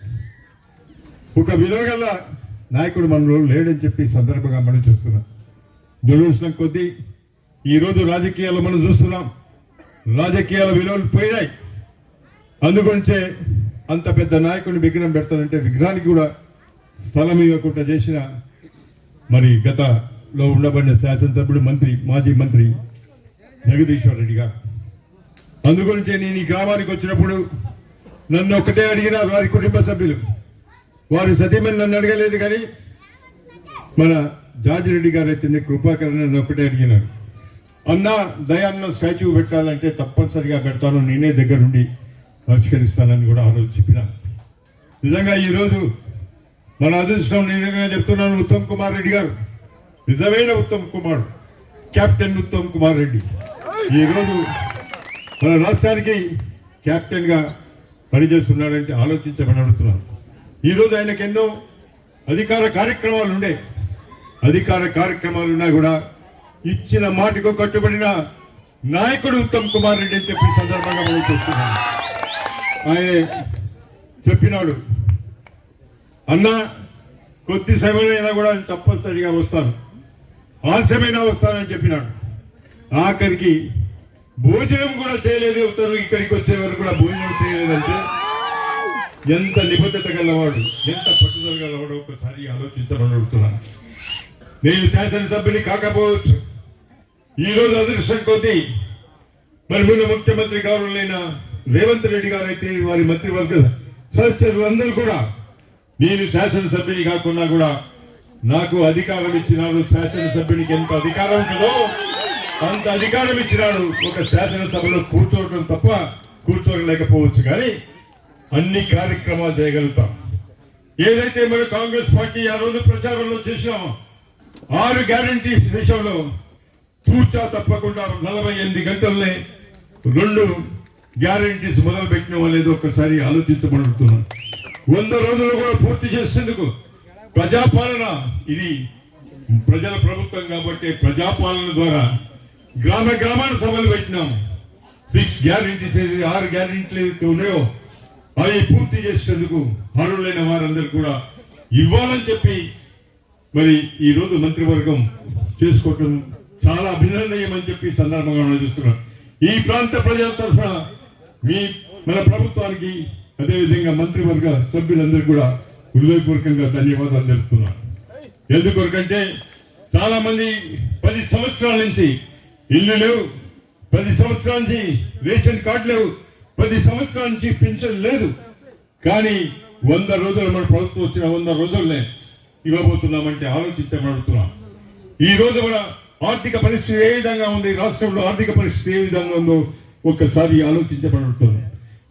ఒక విలువగల నాయకుడు మనలో లేడని చెప్పి సందర్భంగా మనం చూస్తున్నాం. దురదృష్టం కొద్దీ ఈరోజు రాజకీయాల్లో మనం చూస్తున్నాం, రాజకీయాల విలువలు పోయినాయి. అందుగురించే అంత పెద్ద నాయకుడిని విగ్రహం పెడతానంటే విగ్రహానికి కూడా స్థలం ఇవ్వకుండా చేసిన మరి గతలో ఉండబడిన శాసనసభ్యుడు మాజీ మంత్రి జగదీశ్వర్ రెడ్డి గారు. అందుగురించే నేను ఈ గ్రామానికి వచ్చినప్పుడు నన్ను ఒకటే అడిగినారు వారి కుటుంబ సభ్యులు. వారి సతీమణి నన్ను అడగలేదు, కానీ మన జార్జి రెడ్డి గారు అయితే కృపాకర్ నన్ను ఒకటే అడిగినారు, అన్నా దయాన్న స్టాచ్యూ పెట్టాలంటే తప్పనిసరిగా పెడతాను, నేనే దగ్గర నుండి పరిష్కరిస్తానని కూడా ఆ రోజు చెప్పినాను. నిజంగా ఈరోజు మన అదృష్టం, నిజంగా చెప్తున్నాను, ఉత్తమ్ కుమార్ రెడ్డి గారు నిజమైన ఉత్తమ్ కుమార్, కెప్టెన్ ఉత్తమ్ కుమార్ రెడ్డి ఈరోజు మన రాష్ట్రానికి కెప్టెన్ గా పనిచేస్తున్నాడంటే ఆలోచించమని అడుగుతున్నాను. ఈరోజు ఆయనకు ఎన్నో అధికార కార్యక్రమాలు ఉండే, అధికార కార్యక్రమాలు ఉన్నా కూడా ఇచ్చిన మాటకు కట్టుబడిన నాయకుడు ఉత్తమ్ కుమార్ రెడ్డి అని చెప్పి సందర్భంగా మనం చూస్తున్నాం. ఆయన చెప్పినాడు, అన్నా కొద్ది సమయమైనా కూడా తప్పనిసరిగా వస్తాను, ఆలస్యమైనా వస్తానని చెప్పినాడు. ఆఖరికి భోజనం కూడా చేయలేదు, ఉత్తరం ఇక్కడికి వచ్చే వరకు కూడా భోజనం చేయలేదంటే ఎంత నిబద్ధత గలవాడు, ఎంత పట్టుదల గలవాడు ఒకసారి ఆలోచించమని అడుగుతున్నాను. నేను శాసనసభ్యుని కాకపోవచ్చు, ఈరోజు అదృష్టం కొద్దీ మరి ముందు ముఖ్యమంత్రి గౌరవులైన రేవంత్ రెడ్డి గారు అయితే వారి మంత్రివర్గ సదస్యులు అందరూ కూడా నేను శాసనసభ్యుని కాకుండా కూడా నాకు అధికారం ఇచ్చినాడు. శాసనసభ్యునికి ఎంత అధికారం ఉంటుందో అంత అధికారం ఇచ్చినాడు. ఒక శాసనసభలో కూర్చోవడం తప్ప కూర్చోలేకపోవచ్చు, కానీ అన్ని కార్యక్రమాలు చేయగలుగుతాం. ఏదైతే మన కాంగ్రెస్ పార్టీ ఆ రోజు ప్రచారంలో చేసినామో 6 గ్యారంటీస్ విషయంలో తూచా తప్పకుండా 48 గంటలనే 2 గ్యారంటీస్ మొదలు పెట్టిన లేదో ఒకసారి ఆలోచించమడుగుతున్నాను. 100 రోజులు కూడా పూర్తి చేసేందుకు ప్రజాపాలన, ఇది ప్రజల ప్రభుత్వం కాబట్టి ప్రజాపాలన ద్వారా గ్రామాన సభలు పెట్టినాం. 6 గ్యారంటీస్ 6 గ్యారంటీలు ఏదైతే ఉన్నాయో అవి పూర్తి చేసేందుకు అర్హులైన వారందరూ కూడా ఇవ్వాలని చెప్పి మరి ఈ రోజు మంత్రివర్గం చేసుకోవటం చాలా అభినందనీయం అని చెప్పి సందర్భంగా చూస్తున్నాం. ఈ ప్రాంత ప్రజల తరఫున మన ప్రభుత్వానికి అదేవిధంగా మంత్రివర్గ సభ్యులందరూ కూడా హృదయపూర్వకంగా ధన్యవాదాలు తెలుపుతున్నాను. ఎందుకంటే చాలా మంది 10 సంవత్సరాల నుంచి ఇల్లు లేవు, 10 సంవత్సరాల నుంచి రేషన్ కార్డు లేవు, 10 సంవత్సరాల నుంచి పెన్షన్ లేదు. కానీ 100 రోజులు మన ప్రభుత్వం వచ్చిన 100 రోజులనే ఇవ్వబోతున్నామంటే ఆలోచించబడుతున్నాం. ఈ రోజు మన ఆర్థిక పరిస్థితి ఏ విధంగా ఉంది, రాష్ట్రంలో ఆర్థిక పరిస్థితి ఏ విధంగా ఉందో ఒక్కసారి ఆలోచించబడుతుంది.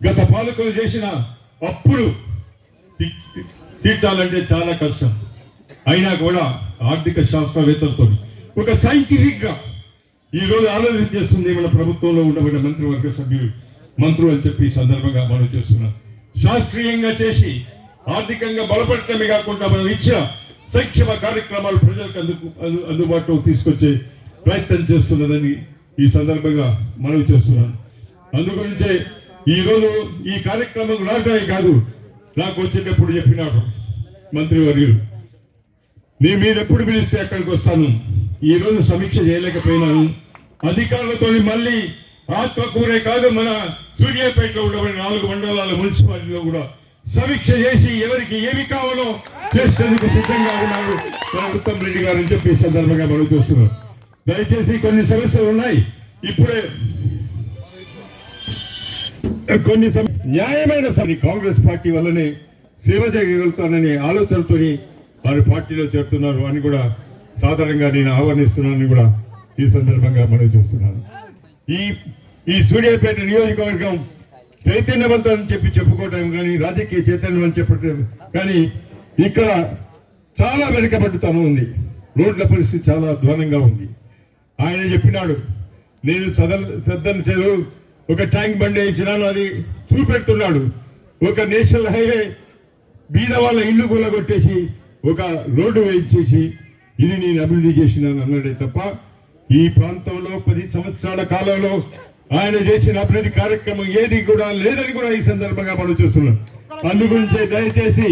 గత పాలకులు చేసిన అప్పులు తీర్చాలంటే చాలా కష్టం. అయినా కూడా ఆర్థిక శాస్త్రవేత్తలతో ఒక సైంటిఫిక్ గా ఈ రోజు ఆలోచన చేస్తుంది మన ప్రభుత్వంలో ఉండబడిన మంత్రివర్గ సభ్యులు, మంత్రులు అని చెప్పి సందర్భంగా మనం చేస్తున్నాం. శాస్త్రీయంగా చేసి ఆర్థికంగా బలపడటమే కాకుండా మనం ఇచ్చిన సంక్షేమ కార్యక్రమాలు ప్రజలకు అందుబాటులో తీసుకొచ్చే ప్రయత్నం చేస్తున్నదని ఈ సందర్భంగా మనవి చేస్తున్నాను. అందుగురించే ఈ రోజు ఈ కార్యక్రమం రావడమే కాదు, నాకు వచ్చేటప్పుడు చెప్పినాడు మంత్రివర్యులు, మీరు ఎప్పుడు పిలిస్తే అక్కడికి వస్తాను. ఈ రోజు సమీక్ష చేయలేకపోయినాను. అధికారులతో మళ్ళీ ఆత్మకూరే కాదు, మన సూర్యాపేటలో ఉండబడిన 4 మండలాల మున్సిపాలిటీలో కూడా సమీక్ష చేసి ఎవరికి ఏమి కావాలో చేసేందుకు సిద్ధంగా ఉన్నారు మన ఉత్తమ్ రెడ్డి గారు అని చెప్పి సందర్భంగా మనం చూస్తున్నాం. దయచేసి కొన్ని సమస్యలు ఉన్నాయి, ఇప్పుడే కొన్ని న్యాయమైన కాంగ్రెస్ పార్టీ వల్లనే సేవ చేయగలుగుతాననే ఆలోచనతో వారి పార్టీలో చేరుతున్నారు అని కూడా సాధారణంగా నేను ఆహ్వానిస్తున్నానని కూడా ఈ సందర్భంగా మనం చూస్తున్నాను. ఈ సూర్యాపేట నియోజకవర్గం చైతన్యవంతం అని చెప్పి చెప్పుకోవటం కానీ, రాజకీయ చైతన్యం అని చెప్పటం కానీ, ఇక్కడ చాలా వెనుకబడుతనం ఉంది. రోడ్ల పరిస్థితి చాలా అధ్వానంగా ఉంది. ఆయన చెప్పినాడు, నేను సద్దన చెరువు ఒక ట్యాంక్ బండి ఇచ్చినాను, అది చూపెడుతున్నాడు. ఒక నేషనల్ హైవే బీద వాళ్ళ ఇల్లు కూలగొట్టేసి ఒక రోడ్డు వేయించేసి ఇది నేను అభివృద్ధి చేసినాను అన్నాడే తప్ప ఈ ప్రాంతంలో 10 సంవత్సరాల కాలంలో ఆయన చేసిన అభివృద్ధి కార్యక్రమం ఏది కూడా లేదని కూడా ఈ సందర్భంగా మనం చూస్తున్నాం. అందుగురించే దయచేసి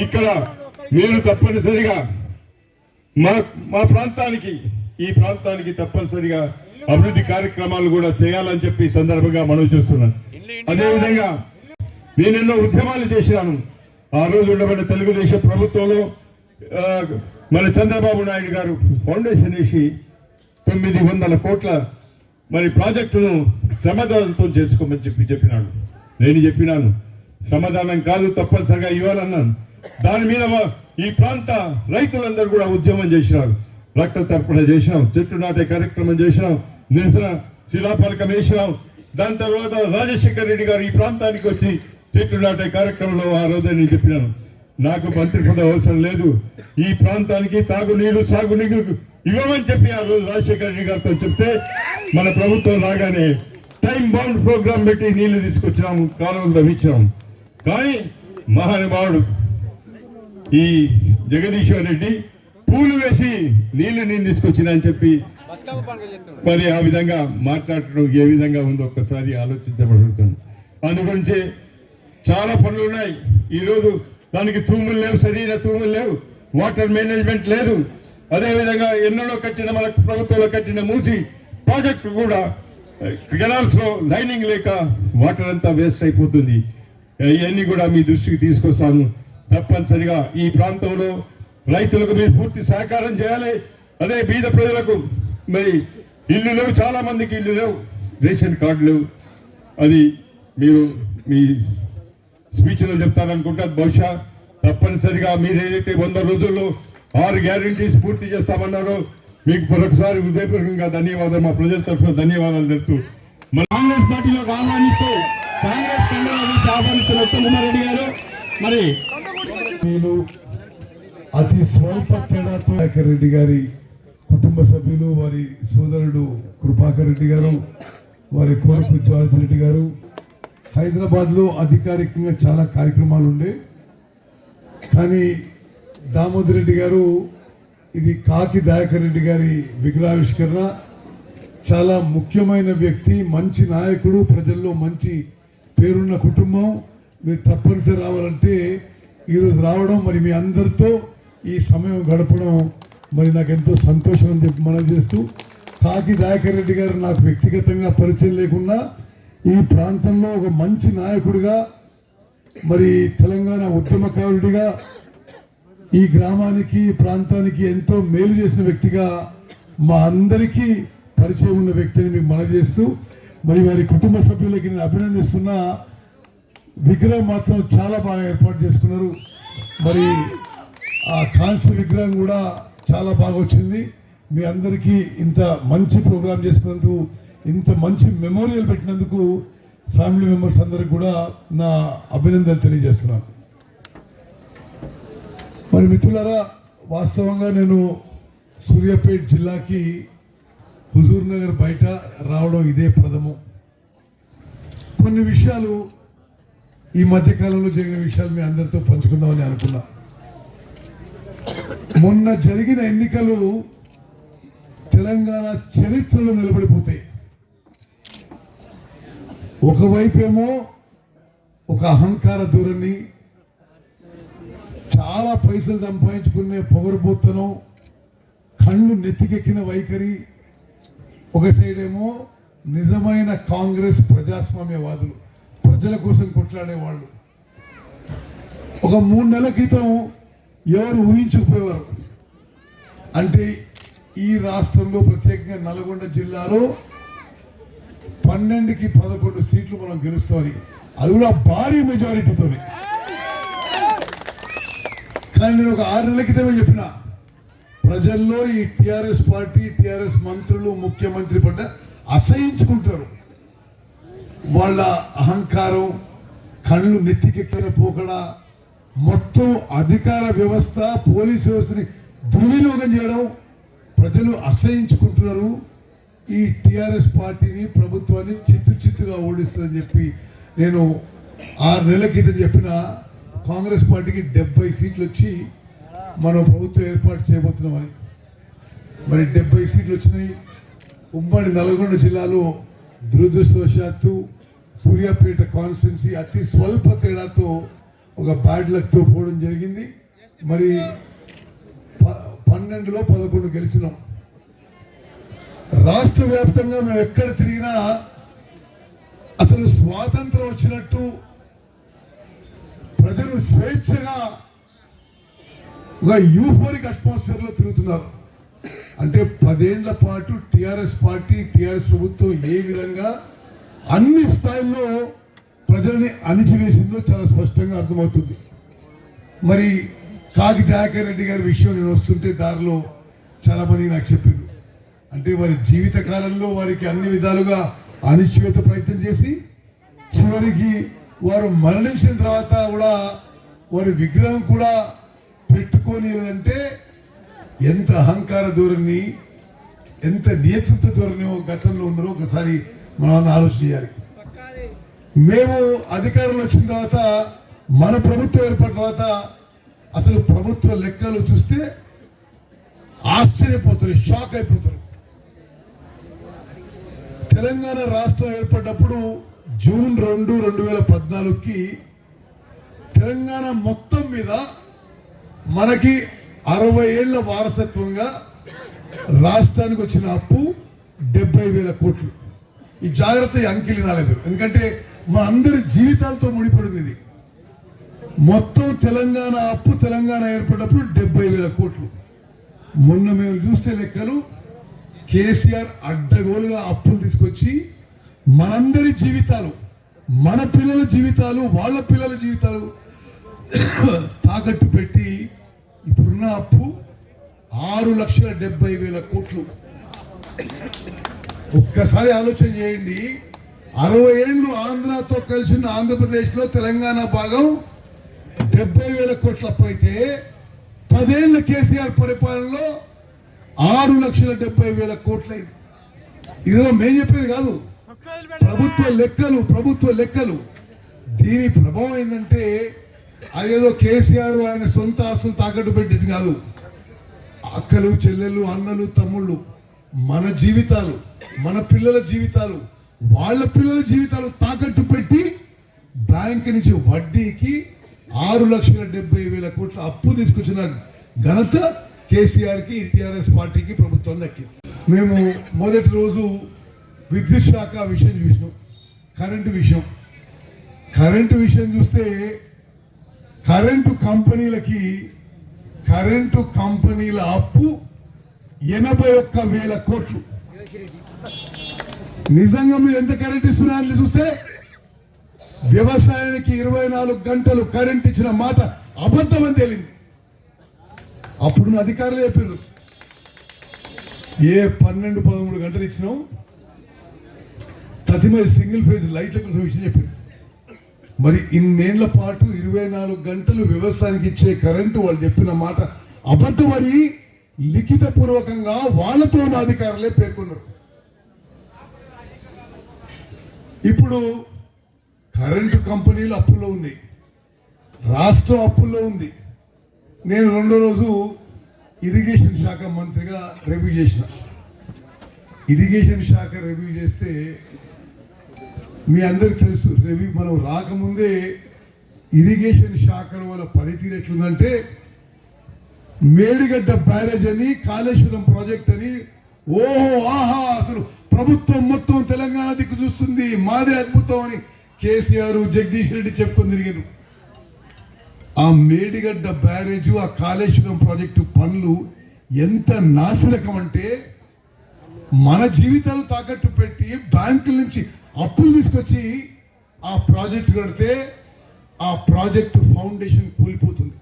ఇక్కడ మీరు తప్పనిసరిగా మా ప్రాంతానికి, ఈ ప్రాంతానికి తప్పనిసరిగా అభివృద్ధి కార్యక్రమాలు కూడా చేయాలని చెప్పి ఈ సందర్భంగా మనవి చేస్తున్నాను. అదేవిధంగా నేను ఎన్నో ఉద్యమాలు చేసినాను. ఆ రోజు ఉండబడిన తెలుగుదేశం ప్రభుత్వంలో మన చంద్రబాబు నాయుడు గారు ఫౌండేషన్ వేసి 900 కోట్ల మరి ప్రాజెక్టును సమాధానంతో చేసుకోమని చెప్పినాడు. నేను చెప్పినాను సమాధానం కాదు, తప్పనిసరిగా ఇవ్వాలన్నాను. దాని మీద ఈ ప్రాంత రైతులందరూ కూడా ఉద్యమం చేసినారు, రక్త తర్పణ చేసినాం, చెట్టు నాటే కార్యక్రమం చేసినాం, నిరసన శిలాఫలకం వేసినాం. దాని తర్వాత రాజశేఖర రెడ్డి గారు ఈ ప్రాంతానికి వచ్చి చెట్టు నాటే కార్యక్రమంలో ఆ రోజే నేను చెప్పినాను నాకు మంత్రి పదవి అవసరం లేదు, ఈ ప్రాంతానికి తాగునీరు సాగునీరు ఇవ్వమని చెప్పి ఆ రోజు రాజశేఖర రెడ్డి గారితో చెప్తే మన ప్రభుత్వం రాగానే టైం బౌండ్ ప్రోగ్రాం పెట్టి నీళ్లు తీసుకొచ్చినాము, కాలువలు తవ్వించాము. కానీ మహానుభావుడు ఈ జగదీశ్వర్ రెడ్డి పూలు వేసి నీళ్లు నేను తీసుకొచ్చినా అని చెప్పి మరి ఆ విధంగా మాట్లాడటం ఏ విధంగా ఉందో ఒక్కసారి ఆలోచించబడుతుంది. అందుగురించి చాలా పనులు ఉన్నాయి. ఈరోజు దానికి తూములు లేవు, సరైన తూములు లేవు, వాటర్ మేనేజ్మెంట్ లేదు. అదేవిధంగా ఎన్నడో కట్టిన మన ప్రభుత్వంలో కట్టిన మూసి ప్రాజెక్టు కూడా కెనాల్స్ లో లైనింగ్ లేక వాటర్ అంతా వేస్ట్ అయిపోతుంది. ఇవన్నీ కూడా మీ దృష్టికి తీసుకొస్తాను. తప్పనిసరిగా ఈ ప్రాంతంలో రైతులకు మీరు పూర్తి సహకారం చేయాలి. అదే బీద ప్రజలకు మరి ఇల్లు లేవు, చాలా మందికి ఇల్లు లేవు, రేషన్ కార్డు లేవు. అది మీరు మీ స్పీచ్లో చెప్తారనుకుంటా. బహుశా తప్పనిసరిగా మీరు ఏదైతే 100 రోజుల్లో 6 గ్యారంటీస్ పూర్తి చేస్తామన్నారో మీకు మరొకసారి హృదయపూర్వకంగా ధన్యవాదాలు, మా ప్రజల తరఫున ధన్యవాదాలు తెలుపుతూ మన కాంగ్రెస్ పార్టీలో ఆహ్వానిస్తూ కాంగ్రెస్ కండవాళ్ళు ఆహ్వానిస్తున్న ఉత్తమ్ కుమార్ రెడ్డి గారు మరి అతి స్వల్ప తేడాతో రెడ్డి గారి కుటుంబ సభ్యులు, వారి సోదరుడు కృపాకర్ రెడ్డి గారు, వారి కొడుకు జార్జ్ రెడ్డి గారు హైదరాబాద్ లో అధికారికంగా చాలా కార్యక్రమాలు ఉండే, కానీ దామోదర్ రెడ్డి గారు ఇది కాకి దయాకర్ రెడ్డి గారి విగ్రహావిష్కరణ, చాలా ముఖ్యమైన వ్యక్తి, మంచి నాయకుడు, ప్రజల్లో మంచి పేరున్న కుటుంబం, మీరు తప్పనిసరి రావాలంటే ఈరోజు రావడం, మరి మీ అందరితో ఈ సమయం గడపడం మరి నాకు ఎంతో సంతోషం అని చెప్పి మనం చేస్తూ, కాకి దయాకర్ రెడ్డి గారు నాకు వ్యక్తిగతంగా పరిచయం లేకున్నా ఈ ప్రాంతంలో ఒక మంచి నాయకుడిగా, మరి తెలంగాణ ఉద్యమకారుడిగా, ఈ గ్రామానికి ప్రాంతానికి ఎంతో మేలు చేసిన వ్యక్తిగా మా అందరికీ పరిచయం ఉన్న వ్యక్తిని మీకు మనవి చేస్తూ, మరి వారి కుటుంబ సభ్యులకి నేను అభినందిస్తున్నా. విగ్రహం మాత్రం చాలా బాగా ఏర్పాటు చేసుకున్నారు. మరి ఆ కాంస్య విగ్రహం కూడా చాలా బాగా వచ్చింది. మీ అందరికీ ఇంత మంచి ప్రోగ్రాం చేసినందుకు, ఇంత మంచి మెమోరియల్ పెట్టినందుకు ఫ్యామిలీ మెంబర్స్ అందరికి కూడా నా అభినందనలు తెలియజేస్తున్నాను. మరి మిత్రులారా, వాస్తవంగా నేను సూర్యాపేట జిల్లాకి హుజూర్ నగర్ బయట రావడం ఇదే ప్రథమం. కొన్ని విషయాలు ఈ మధ్యకాలంలో జరిగిన విషయాలు మీ అందరితో పంచుకుందామని అనుకున్నా. మొన్న జరిగిన ఎన్నికలు తెలంగాణ చరిత్రలో నిలబడిపోతాయి. ఒకవైపేమో ఒక అహంకార ధోరణి, చాలా పైసలు సంపాదించుకునే పొగరుబోతనం, కళ్ళు నెత్తికెక్కిన వైఖరి. ఒక సైడ్ ఏమో నిజమైన కాంగ్రెస్ ప్రజాస్వామ్యవాదులు, ప్రజల కోసం కొట్లాడేవాళ్ళు. ఒక 3 నెలల క్రితం ఎవరు ఊహించకపోయేవారు అంటే ఈ రాష్ట్రంలో ప్రత్యేకంగా నల్గొండ జిల్లాలో 12కి 11 సీట్లు మనం గెలుస్తామని, అది కూడా భారీ మెజారిటీతో. కానీ నేను ఒక 6 నెలల క్రితమే చెప్పిన, ప్రజల్లో ఈ టిఆర్ఎస్ పార్టీ, టిఆర్ఎస్ మంత్రులు, ముఖ్యమంత్రి పట్ల అసహించుకుంటారు. వాళ్ళ అహంకారం, కళ్ళు నెత్తికెక్కిన పోకడ, మొత్తం అధికార వ్యవస్థ, పోలీసు వ్యవస్థని దుర్వినియోగం చేయడం ప్రజలు అసహించుకుంటున్నారు. ఈ టిఆర్ఎస్ పార్టీని, ప్రభుత్వాన్ని చిత్తుగా ఓడిస్తుందని చెప్పి నేను 6 నెలల క్రితం చెప్పిన. కాంగ్రెస్ పార్టీకి 70 సీట్లు వచ్చి మనం ప్రభుత్వం ఏర్పాటు చేయబోతున్నామని. మరి 70 సీట్లు వచ్చినాయి. ఉమ్మడి నల్గొండ జిల్లాలో దురదృష్టవశాత్తు సూర్యాపేట కాన్స్టిట్యున్సీ అతి స్వల్ప తేడాతో ఒక బ్యాడ్ లక్తో పోవడం జరిగింది. మరి 12లో 11 గెలిచినాం. రాష్ట్ర వ్యాప్తంగా మేము ఎక్కడ తిరిగినా అసలు స్వాతంత్రం వచ్చినట్టు ప్రజలు స్వేచ్ఛగా ఒక యూఫోరిక్ అట్మాస్ఫియర్ లో తిరుగుతున్నారు. అంటే 10 ఏళ్ల పాటు టిఆర్ఎస్ పార్టీ, టిఆర్ఎస్ ప్రభుత్వం ఏ విధంగా అన్ని స్థాయిల్లో ప్రజల్ని అణిచివేసిందో చాలా స్పష్టంగా అర్థమవుతుంది. మరి కాకి దయాకర్ రెడ్డి గారి విషయం నేను వస్తుంటే దారిలో చాలా మంది నాకు చెప్పింది, అంటే వారి జీవిత కాలంలో వారికి అన్ని విధాలుగా అణిచివేత ప్రయత్నం చేసి చివరికి వారు మరణించిన తర్వాత కూడా వారి విగ్రహం కూడా పెట్టుకొని అంటే ఎంత అహంకార ధోరణి, ఎంత నేతృత్వ ధోరణి గతంలో ఉన్నారో ఒకసారి మనం ఆలోచన చేయాలి. మేము అధికారంలో వచ్చిన తర్వాత, మన ప్రభుత్వం ఏర్పడిన తర్వాత అసలు ప్రభుత్వ లెక్కలు చూస్తే ఆశ్చర్యపోతారు, షాక్ అయిపోతారు. తెలంగాణ రాష్ట్రం ఏర్పడినప్పుడు జూన్ 2, 2014కి తెలంగాణ మొత్తం మీద మనకి 60 ఏళ్ల వారసత్వంగా రాష్ట్రానికి వచ్చిన అప్పు 70,000 కోట్లు. ఈ జాగ్రత్త అంకెలు రాలేదు, ఎందుకంటే మన అందరి జీవితాలతో ముడిపడింది ఇది. మొత్తం తెలంగాణ అప్పు తెలంగాణ ఏర్పడినప్పుడు 70,000 కోట్లు. మొన్న మేము చూస్తే లెక్కలు కేసీఆర్ అడ్డగోలుగా అప్పులు తీసుకొచ్చి మనందరి జీవితాలు, మన పిల్లల జీవితాలు, వాళ్ళ పిల్లల జీవితాలు తాకట్టు పెట్టి ఇప్పుడున్న అప్పు 6,70,000 కోట్లు. ఒక్కసారి ఆలోచన చేయండి. 60 ఏళ్ళు ఆంధ్రతో కలిసి ఉన్న ఆంధ్రప్రదేశ్ లో తెలంగాణ భాగం 70,000 కోట్ల అప్పు అయితే 10 ఏళ్ల కేసీఆర్ పరిపాలనలో 6,70,000 కోట్లయింది. ఇదో మేము చెప్పేది కాదు, ప్రభుత్వ లెక్కలు. దీని ప్రభావం ఏంటంటే అదేదో కేసీఆర్ ఆయన సొంత ఆస్తులు తాకట్టు పెట్టేది కాదు. అక్కలు, చెల్లెళ్ళు, అన్నలు, తమ్ముళ్ళు, మన జీవితాలు, మన పిల్లల జీవితాలు, వాళ్ళ పిల్లల జీవితాలు తాకట్టు పెట్టి బ్యాంక్ నుంచి వడ్డీకి 6,70,000 కోట్ల అప్పు తీసుకొచ్చిన ఘనత కేసీఆర్ కి, టిఆర్ఎస్ పార్టీకి, ప్రభుత్వం దక్కింది. మేము మొదటి రోజు విద్యుత్ శాఖ విషయం చూసినాం, కరెంటు విషయం చూస్తే కరెంటు కంపెనీల అప్పు 81,000 కోట్లు. నిజంగా మీరు ఎంత కరెంట్ ఇస్తున్నారని చూస్తే వ్యవసాయానికి 24 గంటలు కరెంట్ ఇచ్చిన మాట అబద్ధం అని తేలింది. అప్పుడు అధికారులు చెప్పారు ఏ 12-13 గంటలు ఇచ్చినాం, ప్రతిమీ సింగిల్ ఫేజ్ లైట్ల కోసం విషయం చెప్పారు. మరి ఇన్నేళ్ల పాటు 24 గంటలు వ్యవసాయానికి ఇచ్చే కరెంటు వాళ్ళు చెప్పిన మాట అబద్ధమని లిఖిత పూర్వకంగా వాళ్ళతో ఉన్న అధికారులే పేర్కొన్నారు. ఇప్పుడు కరెంటు కంపెనీలు అప్పుల్లో ఉన్నాయి, రాష్ట్రం అప్పుల్లో ఉంది. నేను 2వ రోజు ఇరిగేషన్ శాఖ మంత్రిగా రివ్యూ చేసిన. ఇరిగేషన్ శాఖ రివ్యూ చేస్తే మీ అందరికి తెలుసు, మనం రాకముందే ఇరిగేషన్ శాఖల వల్ల పనితీరు ఎట్లుందంటే మేడిగడ్డ బ్యారేజ్ అని, కాళేశ్వరం ప్రాజెక్ట్ అని, ఓహో ఆహా అసలు ప్రభుత్వం మొత్తం తెలంగాణ దిక్కు చూస్తుంది, మాదే అద్భుతం అని కేసీఆర్, జగదీష్ రెడ్డి చెప్పుకొని తిరిగారు. ఆ మేడిగడ్డ బ్యారేజ్, ఆ కాళేశ్వరం ప్రాజెక్టు పనులు ఎంత నాశనకం అంటే మన జీవితాలు తాకట్టు పెట్టి బ్యాంకుల నుంచి అప్పులు తీసుకొచ్చి ఆ ప్రాజెక్టు కడితే ఆ ప్రాజెక్టు ఫౌండేషన్ కూలిపోతుంది.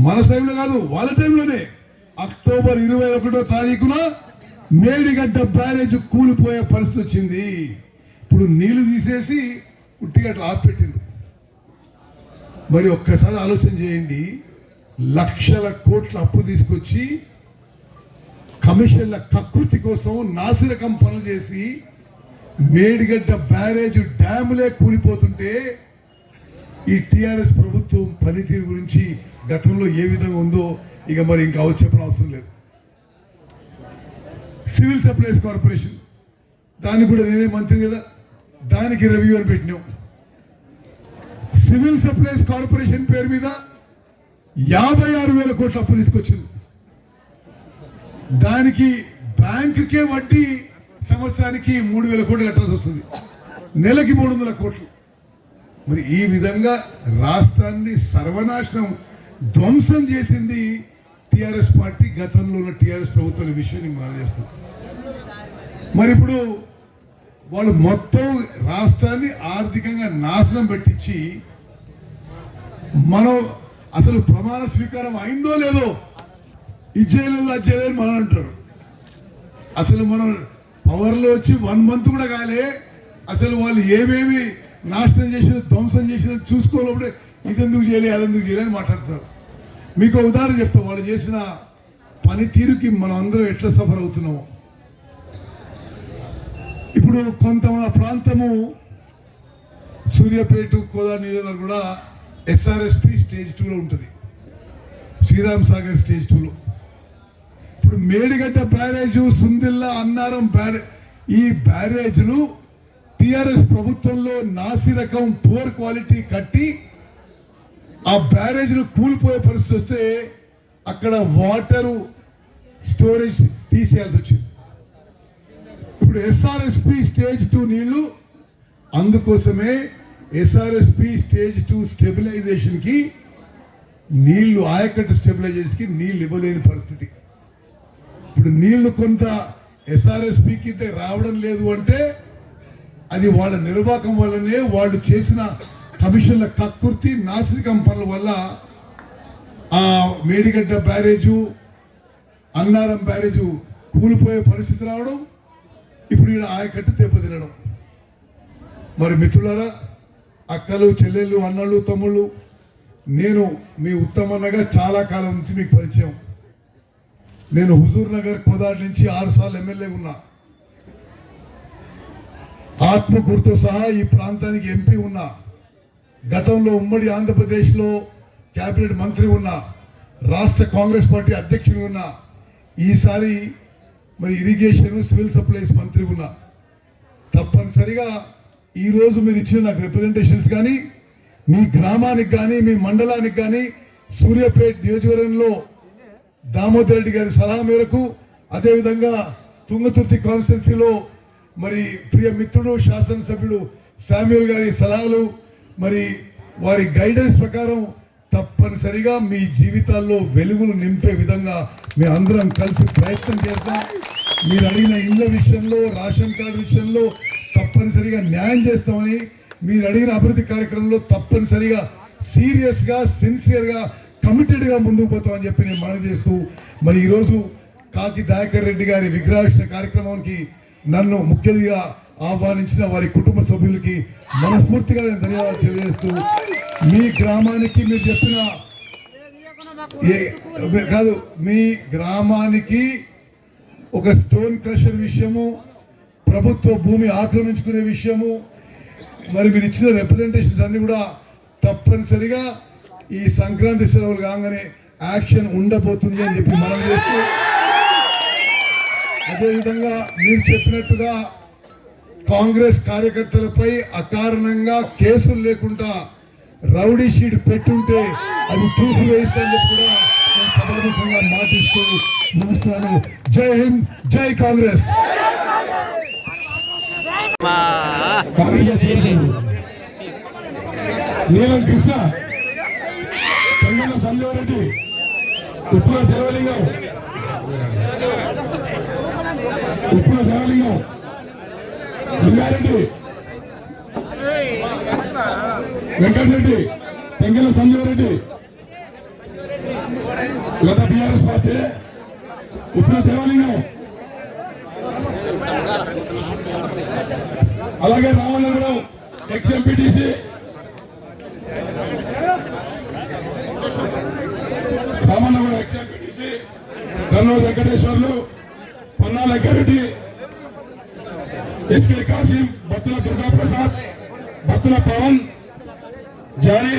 మన టైంలో కాదు, వాళ్ళ టైంలోనే అక్టోబర్ 21వ తారీఖున మేడిగడ్డ బ్యారేజ్ కూలిపోయే పరిస్థితి వచ్చింది. ఇప్పుడు నీళ్లు తీసేసి ఉట్టిగా అట్లా ఆపిపెట్టింది. మరి ఒక్కసారి ఆలోచన చేయండి, లక్షల కోట్ల అప్పు తీసుకొచ్చి కమిషన్ల కకృతి కోసం నాసిరకం పనులు చేసి మేడిగడ్డ బ్యారేజ్ డ్యాములే కూలిపోతుంటే ఈ టిఆర్ఎస్ ప్రభుత్వం పనితీరు గురించి గతంలో ఏ విధంగా ఉందో ఇక మరి ఇంకా చెప్పిన అవసరం లేదు. సివిల్ సప్లైస్ కార్పొరేషన్, దానికి కూడా నేనే మంత్రి కదా, దానికి రివ్యూ అని పెట్టినాం. సివిల్ సప్లైస్ కార్పొరేషన్ పేరు మీద 56,000 కోట్ల అప్పు తీసుకొచ్చింది. దానికి బ్యాంకుకే వడ్డీ సంవత్సరానికి 3,000 కోట్లు కట్టాల్సి వస్తుంది, నెలకి 300 కోట్లు. మరి ఈ విధంగా రాష్ట్రాన్ని సర్వనాశనం ధ్వంసం చేసింది టిఆర్ఎస్ పార్టీ, గతంలో ఉన్న టిఆర్ఎస్ ప్రభుత్వం విషయాన్ని మనం చేస్తాం. మరి ఇప్పుడు వాళ్ళు మొత్తం రాష్ట్రాన్ని ఆర్థికంగా నాశనం పెట్టించి మనం అసలు ప్రమాణ స్వీకారం అయిందో లేదో ఇది చేయలేదు అది చేయలేదు మనం అంటారు. అసలు మనం పవర్లో వచ్చి 1 month కూడా కాలే, అసలు వాళ్ళు ఏమేమి నాశనం చేసిన ధ్వంసం చేసిన చూసుకోలేప్పుడే ఇదెందుకు చేయలేదు అదెందుకు చేయలేదు మాట్లాడతారు. మీకు ఉదాహరణ చెప్తాం, వాళ్ళు చేసిన పనితీరుకి మనం అందరం ఎట్లా సఫర్ అవుతున్నామో. ఇప్పుడు కొంత ప్రాంతము సూర్యాపేట కోదాడ నియోజకవర్గం కూడా ఎస్ఆర్ఎస్పి స్టేజ్ 2లో ఉంటుంది, శ్రీరామ్ సాగర్ స్టేజ్ 2లో. ఇప్పుడు మేడిగడ్డ బ్యారేజ్, సుందిల్లా, అన్నారం బ్యారేజ్, ఈ బ్యారేజ్లు టిఆర్ఎస్ ప్రభుత్వంలో నాసి రకం పూర్ క్వాలిటీ కట్టి ఆ బ్యారేజ్ను కూలిపోయే పరిస్థితి వస్తే అక్కడ వాటర్ స్టోరేజ్ తీసేయాల్సి వచ్చింది. ఇప్పుడు ఎస్ఆర్ఎస్పి స్టేజ్ 2 నీళ్లు, అందుకోసమే ఎస్ఆర్ఎస్పి స్టేజ్ 2 స్టెబిలైజేషన్ కి నీళ్లు, ఆయకట్టు స్టెబిలైజేషన్ కి నీళ్లు ఇవ్వలేని పరిస్థితి. ఇప్పుడు నీళ్లు కొంత ఎస్ఆర్ఎస్పికి రావడం లేదు అంటే అది వాళ్ళ నిర్వాహకం వల్లనే, వాళ్ళు చేసిన కమిషన్ల కక్కుర్తి నాసిరకం పనుల వల్ల ఆ మేడిగడ్డ బ్యారేజు, అన్నారం బ్యారేజు కూలిపోయే పరిస్థితి రావడం, ఇప్పుడు ఈడ ఆయకట్టు దెబ్బతినడం. మరి మిత్రులారా, అక్కలు, చెల్లెళ్ళు, అన్నలు, తమ్ముళ్ళు, నేను మీ ఉత్తమన్నగా చాలా కాలం నుంచి మీకు పరిచయం. నేను హుజూర్ నగర్ కోదాడ నుంచి 6 సార్లు ఎమ్మెల్యే ఉన్నా, ఆత్మకూరుతో సహా ఈ ప్రాంతానికి ఎంపీ ఉన్నా, గతంలో ఉమ్మడి ఆంధ్రప్రదేశ్లో క్యాబినెట్ మంత్రి ఉన్నా, రాష్ట్ర కాంగ్రెస్ పార్టీ అధ్యక్షుడు ఉన్నా, ఈసారి మరి ఇరిగేషన్, సివిల్ సప్లైస్ మంత్రి ఉన్నా. తప్పనిసరిగా ఈరోజు మీరు ఇచ్చిన నాకు రిప్రజెంటేషన్స్ కానీ, మీ గ్రామానికి కానీ, మీ మండలానికి కానీ, సూర్యాపేట నియోజకవర్గంలో దామోదర్ రెడ్డి గారి సలహా మేరకు, అదేవిధంగా తుంగతుర్తి కాన్స్టిట్యున్సీలో మరి ప్రియ మిత్రుడు శాసనసభ్యుడు శామ్యూల్ గారి సలహాలు, మరి వారి గైడెన్స్ ప్రకారం తప్పనిసరిగా మీ జీవితాల్లో వెలుగులు నింపే విధంగా మేము అందరం కలిసి ప్రయత్నం చేస్తాం. మీరు అడిగిన ఇళ్ల విషయంలో, రేషన్ కార్డు విషయంలో తప్పనిసరిగా న్యాయం చేస్తామని, మీరు అడిగిన అభివృద్ధి కార్యక్రమంలో తప్పనిసరిగా సీరియస్గా, సిన్సియర్గా, కమిటెడ్గా ముందుకు పోతామని చెప్పి నేను మనవి చేస్తూ, మరి ఈరోజు కాకి దయాకర్ రెడ్డి గారి విగ్రహావిష్కరణ కార్యక్రమానికి నన్ను ముఖ్యంగా ఆహ్వానించిన వారి కుటుంబ సభ్యులకి మనస్ఫూర్తిగా నేను ధన్యవాదాలు తెలియజేస్తూ, మీ గ్రామానికి మీరు చెప్పిన కాదు, మీ గ్రామానికి ఒక స్టోన్ క్రషర్ విషయము, ప్రభుత్వ భూమి ఆక్రమించుకునే విషయము, మరి మీరు ఇచ్చిన రిప్రజెంటేషన్స్ అన్ని కూడా తప్పనిసరిగా ఈ సంక్రాంతి సెలవులు కాగానే యాక్షన్ ఉండబోతుంది అని చెప్పి మనం చేస్తూ, అదేవిధంగా మీరు చెప్పినట్టుగా కాంగ్రెస్ కార్యకర్తలపై అకారణంగా కేసులు లేకుండా రౌడీ షీట్ పెట్టుంటే అది తీసివేస్తానని చెప్పి కూడా నేను సభాముఖంగా మాటిస్తూ ముగిస్తున్నాను. జై హింద్, జై కాంగ్రెస్. నీలం కృష్ణ, తెలంగాణ సంజీవ్ రెడ్డి, ఉప్పుల దేవలింగం, లింగారెడ్డి, వెంకటరెడ్డి, తెంగల సంజీవ్ రెడ్డి, గత బీఆర్ఎస్ పార్టీ, ఉప్పుల దేవలింగం, అలాగే రామనగరం ఎక్స్-ఎంపీటీసీ రామనగరం ఎక్స్-ఎంపీటీసీ కర్నూలు వెంకటేశ్వర్లు, పన్నా లెక్కారెడ్డి, ఎస్కే కాశీం, బత్తుల దుర్గాప్రసాద్, బత్తుల పవన్, జానీ,